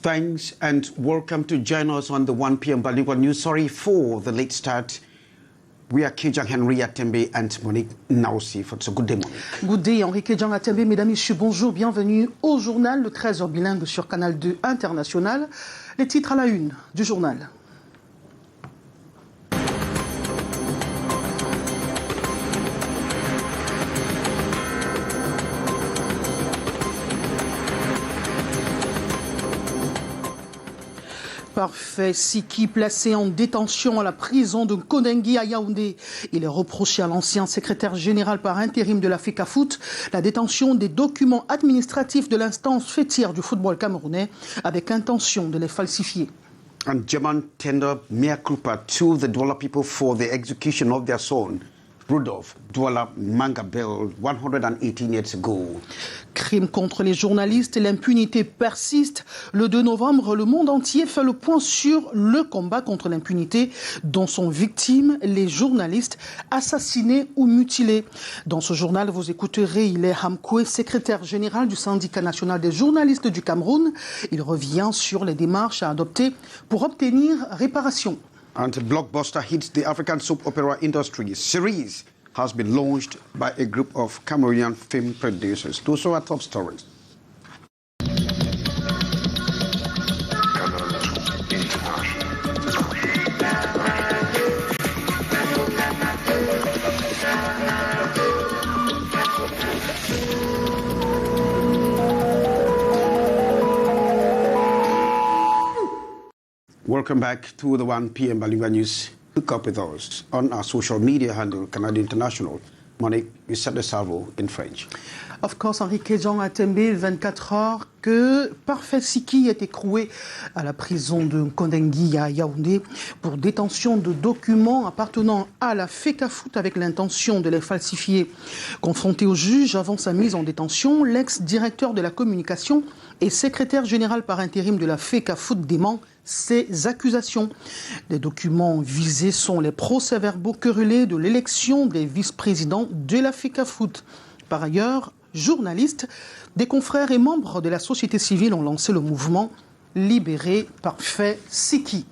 Thanks and welcome to join us on the 1 p.m. Bilingual News. Sorry for the late start. We are Kijang Henry Atembe and Monique Naosi. So good day, Monique. Good day, Henri Kijang Atembe. Mesdames, Messieurs, bonjour. Bienvenue au journal, le 13h bilingue sur Canal 2 International. Les titres à la une du journal. Parfait Siki, placé en détention à la prison de Kondengi à Yaoundé. Il est reproché à l'ancien secrétaire général par intérim de la FECAFOOT la détention des documents administratifs de l'instance fêtière du football camerounais avec intention de les falsifier. And German tender mea culpa to the Douala people for the execution of their son, Rudolf Douala Mangabel, 118 years ago. Crime contre les journalistes, l'impunité persiste. Le 2 novembre, le monde entier fait le point sur le combat contre l'impunité dont sont victimes les journalistes assassinés ou mutilés. Dans ce journal, vous écouterez Ile Hamkoué, secrétaire général du syndicat national des journalistes du Cameroun. Il revient sur les démarches à adopter pour obtenir réparation. And a blockbuster hits the African soap opera industry. Series has been launched by a group of Cameroonian film producers. Those are our top stories. Welcome back to the 1 p.m. Bilingual News. Hook up with us on our social media handle, Canada International. Monique, you set the salvo in French. Of course, Henri Kijang Atembe, 24 heures que Parfait Siki est écroué à la prison de Kondengi à Yaoundé pour détention de documents appartenant à la FECAFOOT avec l'intention de les falsifier. Confronté au juge avant sa mise en détention, l'ex-directeur de la communication et secrétaire général par intérim de la FECAFOOT dément ces accusations. Les documents visés sont les procès-verbaux querellés de l'élection des vice-présidents de la FECAFOOT. Par ailleurs, journalistes, des confrères et membres de la société civile ont lancé le mouvement Libéré Parfait Siki.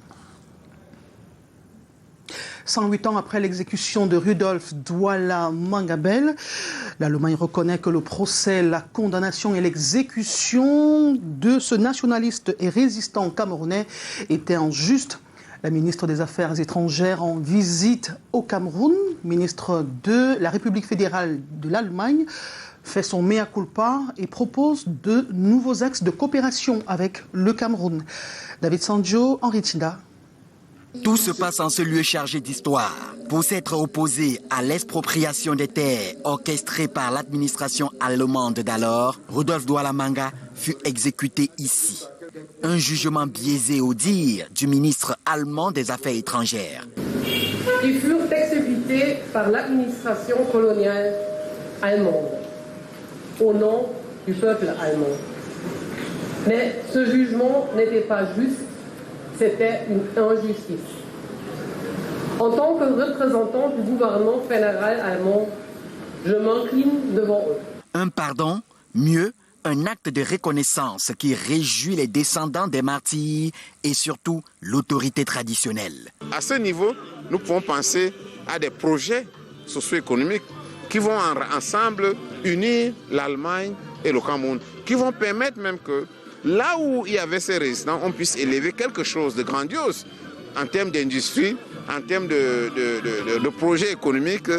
108 ans après l'exécution de Rudolf Douala Mangabel, l'Allemagne reconnaît que le procès, la condamnation et l'exécution de ce nationaliste et résistant camerounais était injuste. La ministre des Affaires étrangères en visite au Cameroun, ministre de la République fédérale de l'Allemagne, fait son mea culpa et propose de nouveaux axes de coopération avec le Cameroun. David Sanjo, Henri Tinda. Tout se passe en ce lieu chargé d'histoire. Pour s'être opposé à l'expropriation des terres orchestrée par l'administration allemande d'alors, Rudolf Douala Manga fut exécuté ici. Un jugement biaisé au dire du ministre allemand des Affaires étrangères. Ils furent exécutés par l'administration coloniale allemande, au nom du peuple allemand. Mais ce jugement n'était pas juste. C'était une injustice. En tant que représentant du gouvernement fédéral allemand, je m'incline devant eux. Un pardon, mieux, un acte de reconnaissance qui réjouit les descendants des martyrs et surtout l'autorité traditionnelle. À ce niveau, nous pouvons penser à des projets socio-économiques qui vont ensemble unir l'Allemagne et le Cameroun, qui vont permettre même que là où il y avait ces résidents, on puisse élever quelque chose de grandiose en termes d'industrie, en termes de projets économiques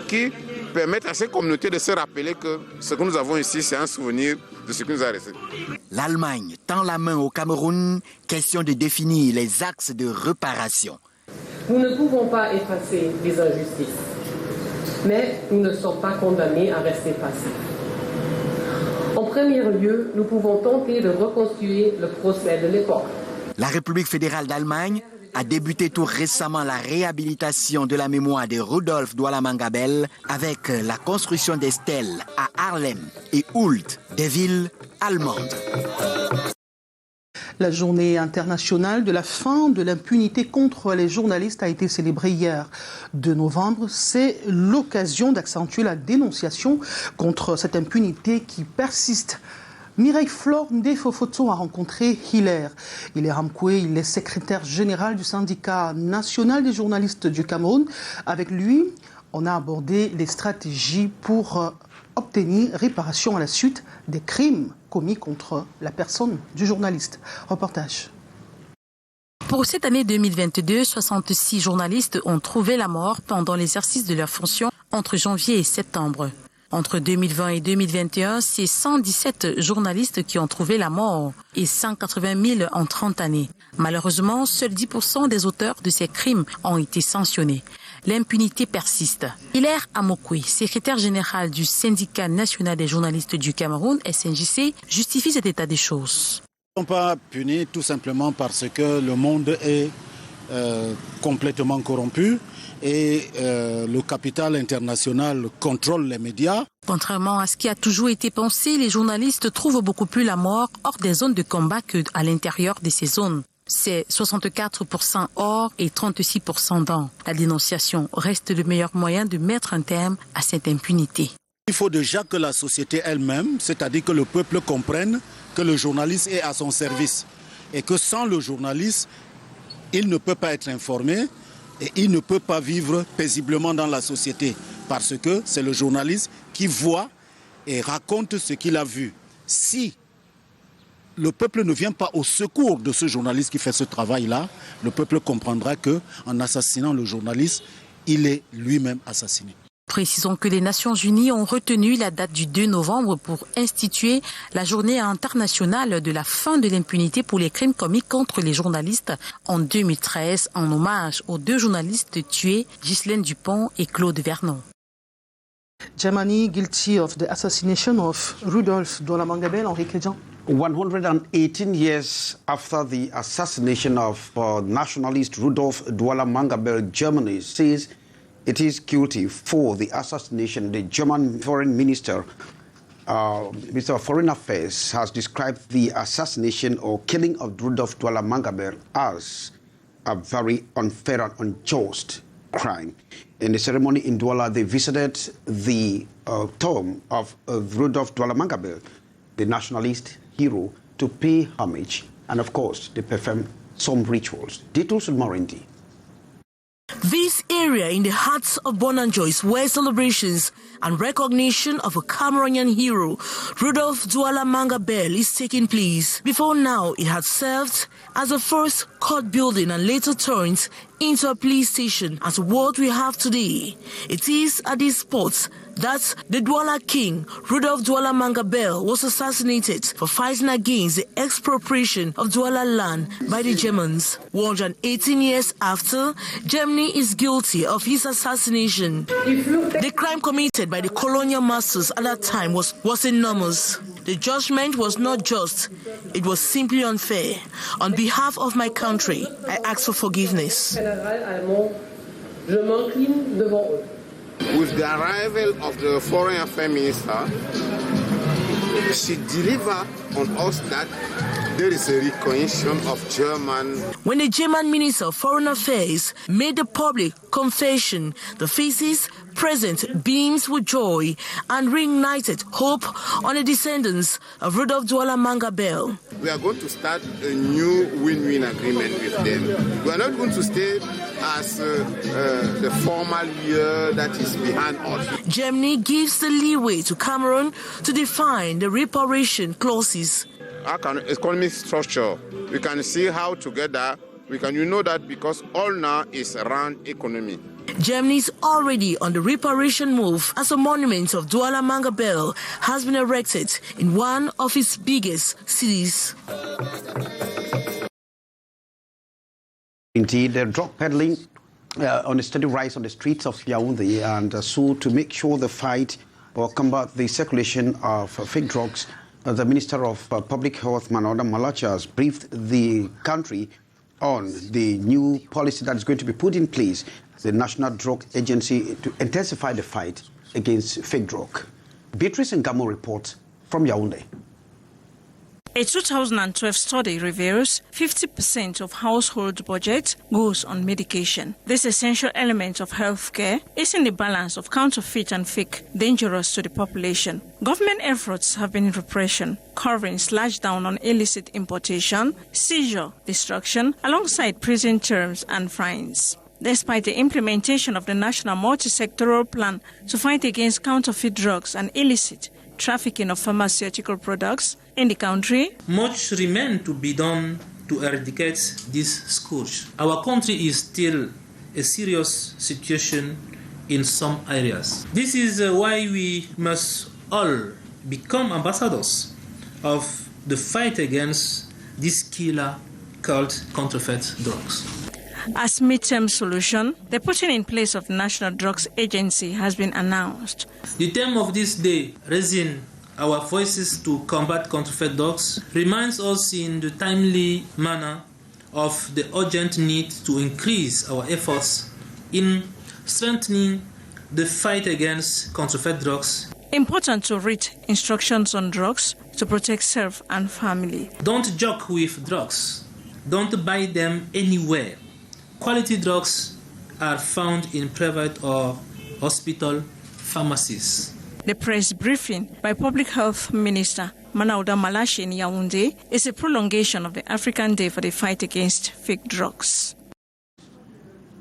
qui permettent à ces communautés de se rappeler que ce que nous avons ici, c'est un souvenir de ce qui nous a resté. L'Allemagne tend la main au Cameroun, question de définir les axes de réparation. Nous ne pouvons pas effacer les injustices, mais nous ne sommes pas condamnés à rester passifs. En premier lieu, nous pouvons tenter de reconstruire le procès de l'époque. La République fédérale d'Allemagne a débuté tout récemment la réhabilitation de la mémoire de Rudolf Douala Mangabel avec la construction des stèles à Haarlem et Hult, des villes allemandes. La journée internationale de la fin de l'impunité contre les journalistes a été célébrée hier, 2 novembre. C'est l'occasion d'accentuer la dénonciation contre cette impunité qui persiste Mireille Flore Ndefo-Foton a rencontré Hilaire. Hilaire Amkoué, il est secrétaire général du syndicat national des journalistes du Cameroun. Avec lui, on a abordé les stratégies pour obtenir réparation à la suite des crimes commis contre la personne du journaliste. Reportage. Pour cette année 2022, 66 journalistes ont trouvé la mort pendant l'exercice de leurs fonctions entre janvier et septembre. Entre 2020 et 2021, c'est 117 journalistes qui ont trouvé la mort et 180 000 en 30 années. Malheureusement, seuls 10% des auteurs de ces crimes ont été sanctionnés. L'impunité persiste. Hilaire Amkoué, secrétaire général du syndicat national des journalistes du Cameroun, SNJC, justifie cet état des choses. Ils ne sont pas punis tout simplement parce que le monde est complètement corrompu et le capital international contrôle les médias. Contrairement à ce qui a toujours été pensé, les journalistes trouvent beaucoup plus la mort hors des zones de combat qu'à l'intérieur de ces zones. C'est 64% hors et 36% dans. La dénonciation reste le meilleur moyen de mettre un terme à cette impunité. Il faut déjà que la société elle-même, c'est-à-dire que le peuple comprenne que le journaliste est à son service et que sans le journaliste, il ne peut pas être informé et il ne peut pas vivre paisiblement dans la société parce que c'est le journaliste qui voit et raconte ce qu'il a vu. Si le peuple ne vient pas au secours de ce journaliste qui fait ce travail-là, le peuple comprendra qu'en assassinant le journaliste, il est lui-même assassiné. Précisons que les Nations Unies ont retenu la date du 2 novembre pour instituer la journée internationale de la fin de l'impunité pour les crimes commis contre les journalistes en 2013 en hommage aux 2 journalistes tués, Ghislaine Dupont et Claude Vernon. Germany guilty of the assassination of Rudolf Douala Mangabel, Henri Kédian. 118 years after the assassination of nationalist Rudolf Douala Mangabel, Germany says it is guilty for the assassination. The German Foreign Minister, Minister of Foreign Affairs, has described the assassination or killing of Rudolf Douala Mangabel as a very unfair and unjust crime. In the ceremony in Douala, they visited the tomb of Rudolf Douala Mangabel, the nationalist hero, to pay homage. And of course, they performed some rituals. Details with Morindi. This area in the heart of Bonanjo is where celebrations and recognition of a Cameroonian hero, Rudolf Douala Mangabel, is taking place. Before now, it had served as a first court building and later turned into a police station. As what we have today, it is at this spot that the Douala king, Rudolf Douala Mangabel, was assassinated for fighting against the expropriation of Douala land by the Germans. 118 years after, Germany is guilty of his assassination. The crime committed by the colonial masters at that time was enormous. The judgment was not just, it was simply unfair. On behalf of my country, I ask for forgiveness. With the arrival of the Foreign Affairs Minister, she delivered on us that there is a recognition of German. When the German Minister of Foreign Affairs made the public confession, the faces present beams with joy and reignited hope on the descendants of Rudolf Douala Mangabel. We are going to start a new win-win agreement with them. We are not going to stay as the formal year that is behind us. Germany gives the leeway to Cameroon to define the reparation clauses. Our economic structure, we can see how together you know that because all now is around economy. Germany is already on the reparation move as a monument of Douala Mangabel has been erected in one of its biggest cities. Indeed, the drug peddling on a steady rise on the streets of Yaoundé, and so to make sure the fight or combat the circulation of fake drugs, the Minister of Public Health, Manoda Malacha, has briefed the country on the new policy that is going to be put in place, the National Drug Agency, to intensify the fight against fake drug. Beatrice Ngamo reports from Yaoundé. A 2012 study reveals 50% of household budget goes on medication. This essential element of healthcare is in the balance of counterfeit and fake, dangerous to the population. Government efforts have been in repression, covering slash down on illicit importation, seizure, destruction, alongside prison terms and fines. Despite the implementation of the National Multi-Sectoral Plan to fight against counterfeit drugs and illicit trafficking of pharmaceutical products in the country, much remains to be done to eradicate this scourge. Our country is still a serious situation in some areas. This is why we must all become ambassadors of the fight against this killer called counterfeit drugs. As midterm solution, the putting in place of the National Drugs Agency has been announced. The theme of this day, raising our voices to combat counterfeit drugs, reminds us in the timely manner of the urgent need to increase our efforts in strengthening the fight against counterfeit drugs. Important to read instructions on drugs to protect self and family. Don't joke with drugs. Don't buy them anywhere. Quality drugs are found in private or hospital pharmacies. The press briefing by Public Health Minister Manauda Malashi in Yaoundé is a prolongation of the African Day for the fight against fake drugs.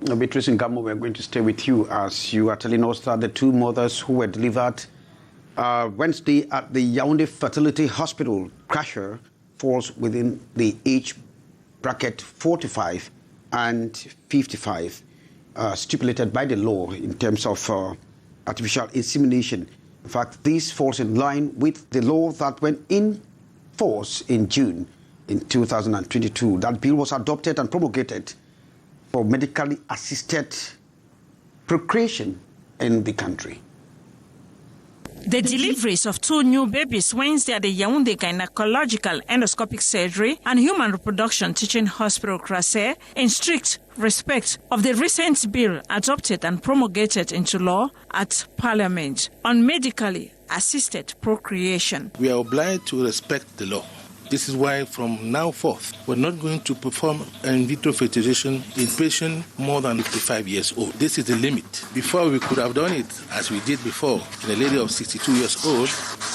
Beatrice Ngamo, we're going to stay with you as you are telling us that the two mothers who were delivered Wednesday at the Yaoundé Fertility Hospital, Crasher, falls within the age bracket 45 and 55 stipulated by the law in terms of artificial insemination. In fact, this falls in line with the law that went in force in June in 2022. That bill was adopted and promulgated for medically assisted procreation in the country. The deliveries of two new babies Wednesday at the Yaoundé Gynecological Endoscopic Surgery and Human Reproduction Teaching Hospital Crasser in strict respect of the recent bill adopted and promulgated into law at Parliament on medically assisted procreation. We are obliged to respect the law. This is why from now forth, we're not going to perform in vitro fertilization in patients more than 55 years old. This is the limit. Before we could have done it, as we did before, in a lady of 62 years old,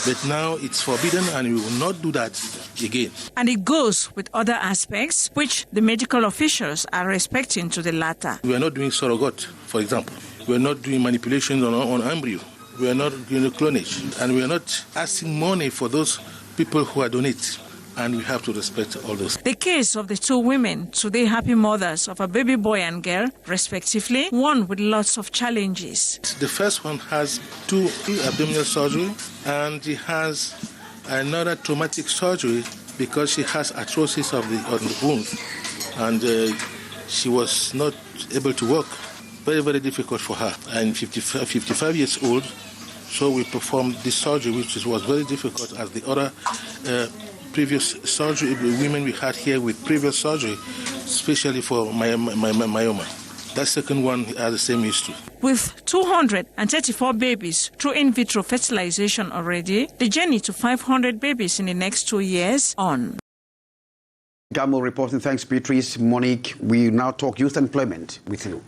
but now it's forbidden and we will not do that again. And it goes with other aspects which the medical officials are respecting to the latter. We are not doing surrogate, for example. We are not doing manipulations on embryo. We are not doing clonage. And we are not asking money for those people who are donating. And we have to respect all those. The case of the two women, today happy mothers of a baby boy and girl, respectively, one with lots of challenges. The first one has two abdominal surgery, and she has another traumatic surgery because she has arthrosis on the bones, and she was not able to walk. Very, very difficult for her. And 55 years old, so we performed this surgery, which was very difficult as the other previous surgery, women we had here with previous surgery, especially for myoma. That second one has the same history. With 234 babies through in vitro fertilization already, the journey to 500 babies in the next 2 years on. Gamo reporting. Thanks, Beatrice. Monique, we now talk youth employment with you.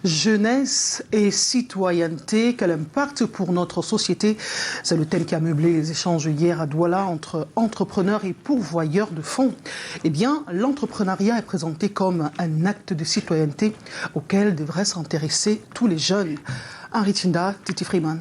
Jeunesse et citoyenneté, quel impact pour notre société? C'est le thème qui a meublé les échanges hier à Douala entre entrepreneurs et pourvoyeurs de fonds. Eh bien, l'entrepreneuriat est présenté comme un acte de citoyenneté auquel devraient s'intéresser tous les jeunes. Henri Tinda, Titi Freeman.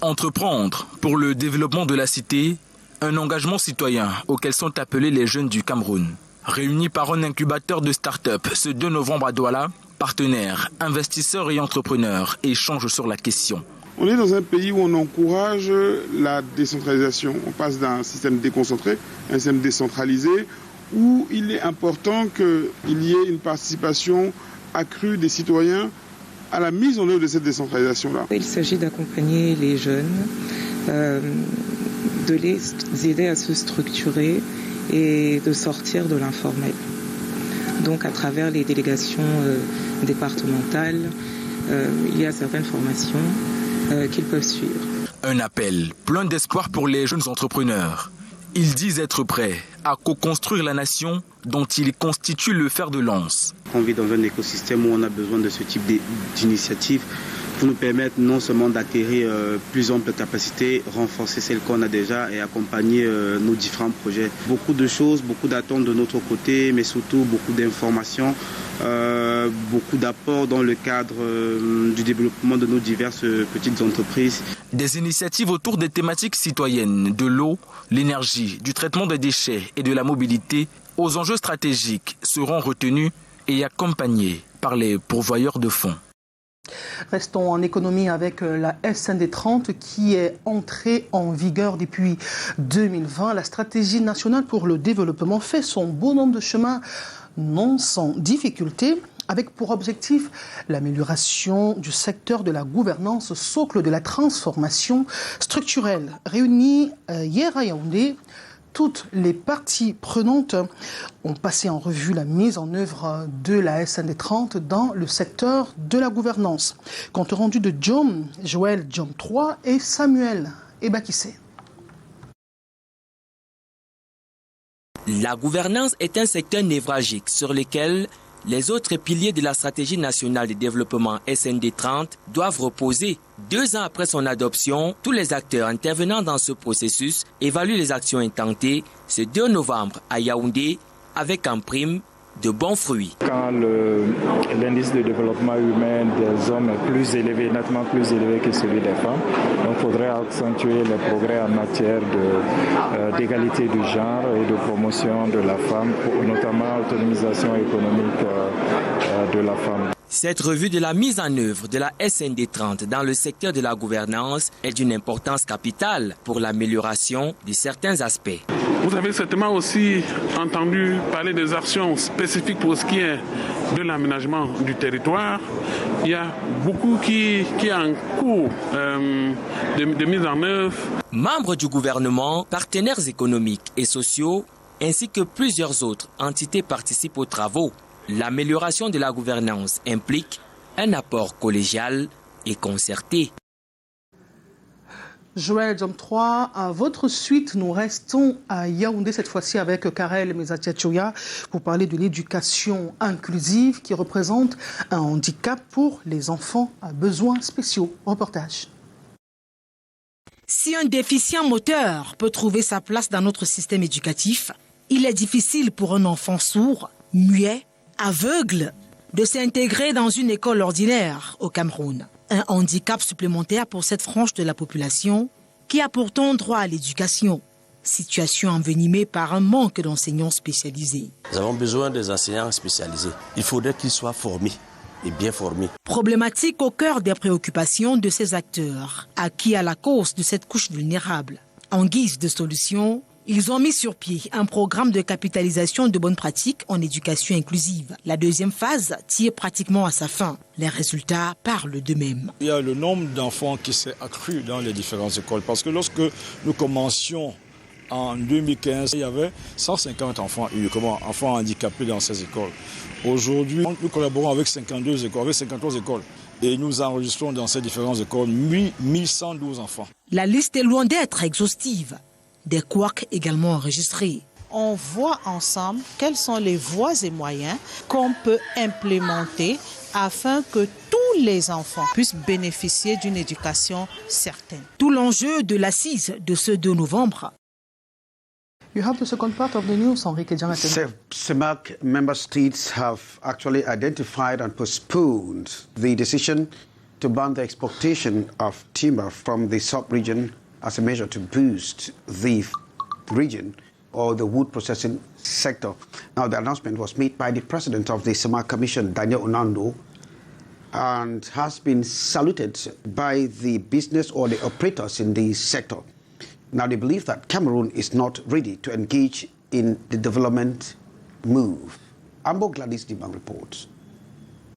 Entreprendre pour le développement de la cité, un engagement citoyen auquel sont appelés les jeunes du Cameroun. Réunis par un incubateur de start-up ce 2 novembre à Douala, partenaires, investisseurs et entrepreneurs échangent sur la question. On est dans un pays où on encourage la décentralisation. On passe d'un système déconcentré à un système décentralisé où il est important qu'il y ait une participation accrue des citoyens à la mise en œuvre de cette décentralisation-là. Il s'agit d'accompagner les jeunes, de les aider à se structurer et de sortir de l'informel. Donc à travers les délégations départementales, il y a certaines formations qu'ils peuvent suivre. Un appel plein d'espoir pour les jeunes entrepreneurs. Ils disent être prêts à co-construire la nation dont ils constituent le fer de lance. On vit dans un écosystème où on a besoin de ce type d'initiative pour nous permettre non seulement d'acquérir plus ample capacités, renforcer celles qu'on a déjà et accompagner nos différents projets. Beaucoup de choses, beaucoup d'attentes de notre côté, mais surtout beaucoup d'informations, beaucoup d'apports dans le cadre du développement de nos diverses petites entreprises. Des initiatives autour des thématiques citoyennes, de l'eau, l'énergie, du traitement des déchets et de la mobilité aux enjeux stratégiques seront retenus et accompagnés par les pourvoyeurs de fonds. Restons en économie avec la SND 30 qui est entrée en vigueur depuis 2020. La stratégie nationale pour le développement fait son bonhomme de chemin, non sans difficulté, avec pour objectif l'amélioration du secteur de la gouvernance, socle de la transformation structurelle. Réunis hier à Yaoundé, toutes les parties prenantes ont passé en revue la mise en œuvre de la SND 30 dans le secteur de la gouvernance. Compte rendu de Joël John 3 et Samuel Ebakissé. La gouvernance est un secteur névralgique sur lequel les autres piliers de la stratégie nationale de développement SND 30 doivent reposer. 2 ans après son adoption, tous les acteurs intervenant dans ce processus évaluent les actions intentées ce 2 novembre à Yaoundé avec en prime de bons fruits. Quand l'indice de développement humain des hommes est plus élevé, nettement plus élevé que celui des femmes, donc il faudrait accentuer les progrès en matière d'égalité du genre et de promotion de la femme, notamment l'autonomisation économique de la femme. Cette revue de la mise en œuvre de la SND 30 dans le secteur de la gouvernance est d'une importance capitale pour l'amélioration de certains aspects. Vous avez certainement aussi entendu parler des actions spécifiques pour ce qui est de l'aménagement du territoire. Il y a beaucoup qui est en cours de mise en œuvre. Membres du gouvernement, partenaires économiques et sociaux, ainsi que plusieurs autres entités participent aux travaux. L'amélioration de la gouvernance implique un apport collégial et concerté. Joël John 3, à votre suite, nous restons à Yaoundé, cette fois-ci avec Karel Mezatiachoya, pour parler de l'éducation inclusive qui représente un handicap pour les enfants à besoins spéciaux. Reportage. Si un déficient moteur peut trouver sa place dans notre système éducatif, il est difficile pour un enfant sourd, muet, aveugle, de s'intégrer dans une école ordinaire au Cameroun. Un handicap supplémentaire pour cette frange de la population qui a pourtant droit à l'éducation. Situation envenimée par un manque d'enseignants spécialisés. Nous avons besoin des enseignants spécialisés. Il faudrait qu'ils soient formés et bien formés. Problématique au cœur des préoccupations de ces acteurs, acquis à la cause de cette couche vulnérable. En guise de solution, ils ont mis sur pied un programme de capitalisation de bonnes pratiques en éducation inclusive. La deuxième phase tire pratiquement à sa fin. Les résultats parlent d'eux-mêmes. Il y a le nombre d'enfants qui s'est accru dans les différentes écoles. Parce que lorsque nous commencions en 2015, il y avait 150 enfants uniquement, enfants handicapés dans ces écoles. Aujourd'hui, nous collaborons avec 52 écoles, avec 53 écoles. Et nous enregistrons dans ces différentes écoles 1112 enfants. La liste est loin d'être exhaustive. Des couacs également enregistrés. On voit ensemble quelles sont les voies et moyens qu'on peut implémenter afin que tous les enfants puissent bénéficier d'une éducation certaine. Tout l'enjeu de l'assise de ce 2 novembre. You have the second part of the news, Enrique Jangaten. CEMAC member states have actually identified and postponed the decision to ban the exportation of timber from the sub-region as a measure to boost the region or the wood processing sector. Now, the announcement was made by the president of the CEMAC Commission, Daniel Onando, and has been saluted by the business or the operators in the sector. Now, they believe that Cameroon is not ready to engage in the development move. Ambo Gladys Dibang reports.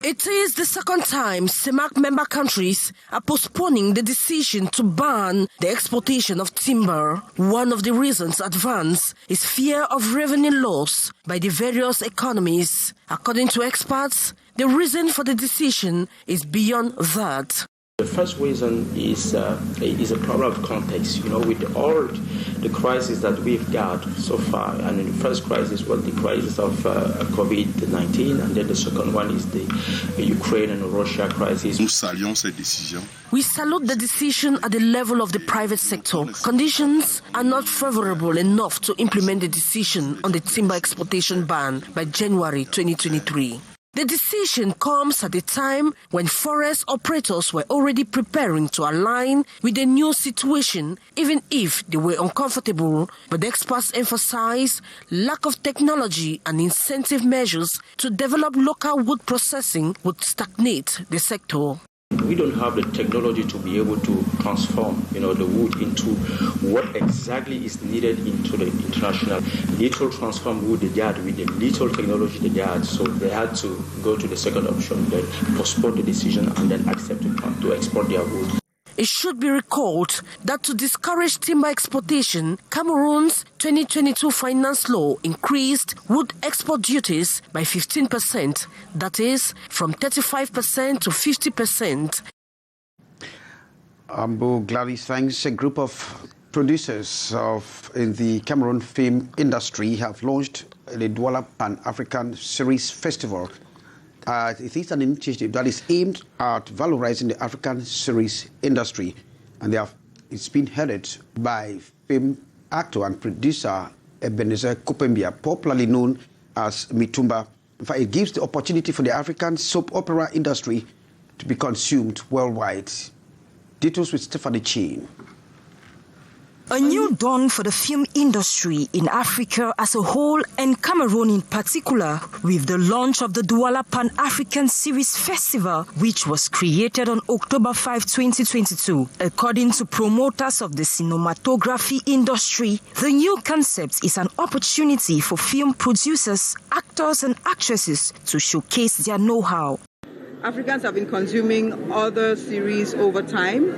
It is the second time CEMAC member countries are postponing the decision to ban the exportation of timber. One of the reasons advanced is fear of revenue loss by the various economies. According to experts, the reason for the decision is beyond that. The first reason is a problem of context. With all the crises that we've got so far, and the first crisis was the crisis of COVID-19, and then the second one is the Ukraine and Russia crisis. Nous saluons cette décision. We salute the decision at the level of the private sector. Conditions are not favorable enough to implement the decision on the timber exportation ban by January 2023. The decision comes at a time when forest operators were already preparing to align with the new situation, even if they were uncomfortable. But the experts emphasize lack of technology and incentive measures to develop local wood processing would stagnate the sector. We don't have the technology to be able to transform, the wood into what exactly is needed into the international. Little transform wood they had with the little technology they had, so they had to go to the second option, then postpone the decision and then accept to export their wood. It should be recalled that to discourage timber exportation, Cameroon's 2022 finance law increased wood export duties by 15%, that is, from 35% to 50%. Ambo Gladys, thanks. A group of producers in the Cameroon film industry have launched the Douala Pan-African Series Festival. It is an initiative that is aimed at valorizing the African series industry, and it's been headed by film actor and producer Ebenezer Kopembia, popularly known as Mitumba. In fact, it gives the opportunity for the African soap opera industry to be consumed worldwide. Details with Stephanie Chin. A new dawn for the film industry in Africa as a whole and Cameroon in particular, with the launch of the Douala Pan-African Series Festival, which was created on October 5, 2022. According to promoters of the cinematography industry, the new concept is an opportunity for film producers, actors and actresses to showcase their know-how. Africans have been consuming other series over time,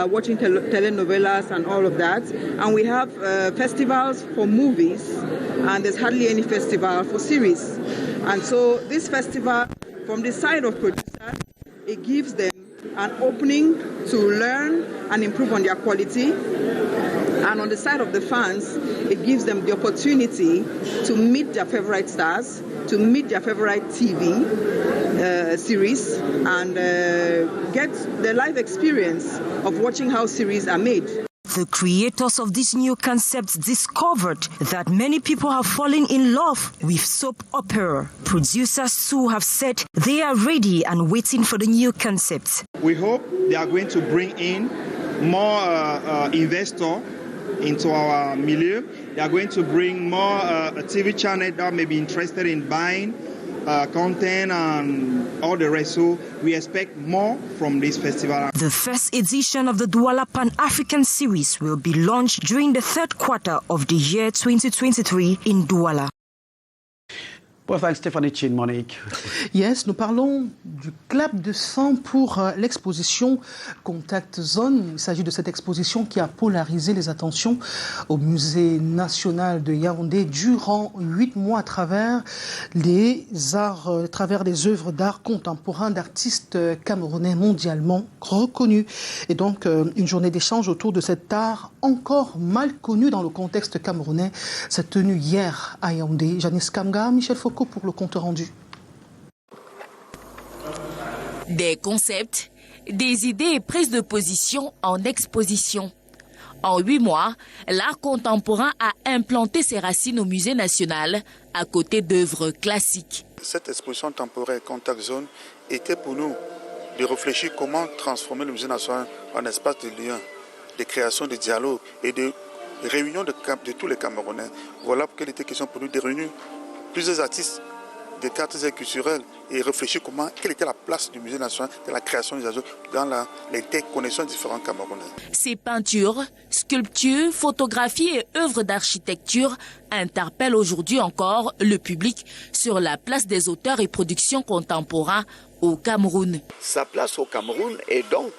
watching telenovelas and all of that. And we have festivals for movies, and there's hardly any festival for series. And so this festival, from the side of producers, it gives them an opening to learn and improve on their quality. And on the side of the fans, it gives them the opportunity to meet their favorite stars, to meet their favorite TV series, and get the live experience of watching how series are made. The creators of this new concept discovered that many people have fallen in love with soap opera. Producers too have said they are ready and waiting for the new concept. We hope they are going to bring in more investors into our milieu. They are going to bring more TV channels that may be interested in buying content and all the rest. So we expect more from this festival. The first edition of the Douala Pan-African Series will be launched during the third quarter of the year 2023 in Douala. Well, thanks, Stephanie Chin, Monique. Yes, nous parlons du clap de sang pour l'exposition Contact Zone. Il s'agit de cette exposition qui a polarisé les attentions au Musée national de Yaoundé durant 8 mois à travers les arts, à travers les œuvres d'art contemporain d'artistes camerounais mondialement reconnus. Et donc, une journée d'échange autour de cet art encore mal connu dans le contexte camerounais s'est tenue hier à Yaoundé. Janice Kamga, Michel Foucault pour le compte rendu. Des concepts, des idées et prises de position en exposition. En 8 mois, l'art contemporain a implanté ses racines au Musée national à côté d'œuvres classiques. Cette exposition temporaire Contact Zone était pour nous de réfléchir comment transformer le Musée national en espace de lien, de création, de dialogue et de réunion de tous les Camerounais. Voilà pourquoi il était question pour nous de réunir plusieurs artistes des théâtres et culturels et réfléchir quelle était la place du Musée national dans la création des oiseaux, dans l'interconnexion des différents Camerounais. Ces peintures, sculptures, photographies et œuvres d'architecture interpellent aujourd'hui encore le public sur la place des auteurs et productions contemporains au Cameroun. Sa place au Cameroun est donc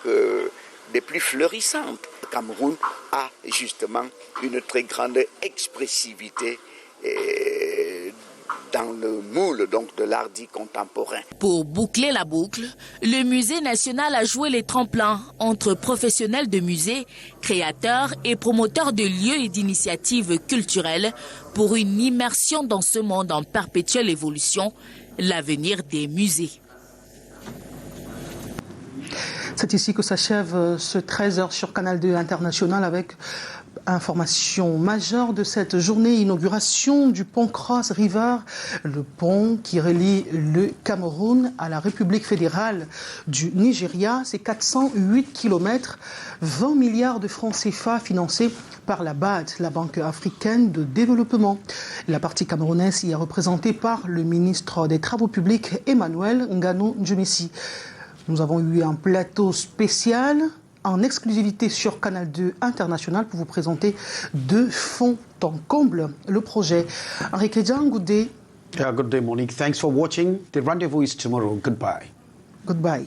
des plus florissantes. Le Cameroun a justement une très grande expressivité dans le moule donc de l'art dit contemporain. Pour boucler la boucle, le musée national a joué les tremplins entre professionnels de musée, créateurs et promoteurs de lieux et d'initiatives culturelles pour une immersion dans ce monde en perpétuelle évolution, l'avenir des musées. C'est ici que s'achève ce 13h sur Canal 2 International avec information majeure de cette journée, inauguration du pont Cross River, le pont qui relie le Cameroun à la République fédérale du Nigeria. C'est 408 km, 20 milliards de francs CFA financés par la BAD, la Banque africaine de développement. La partie camerounaise y est représentée par le ministre des Travaux publics, Emmanuel Ngano Djemessi. Nous avons eu un plateau spécial en exclusivité sur Canal 2 International pour vous présenter de fond en comble le projet. Enrique Jean, good day. Good day, Monique. Thanks for watching. The rendezvous is tomorrow. Goodbye. Goodbye.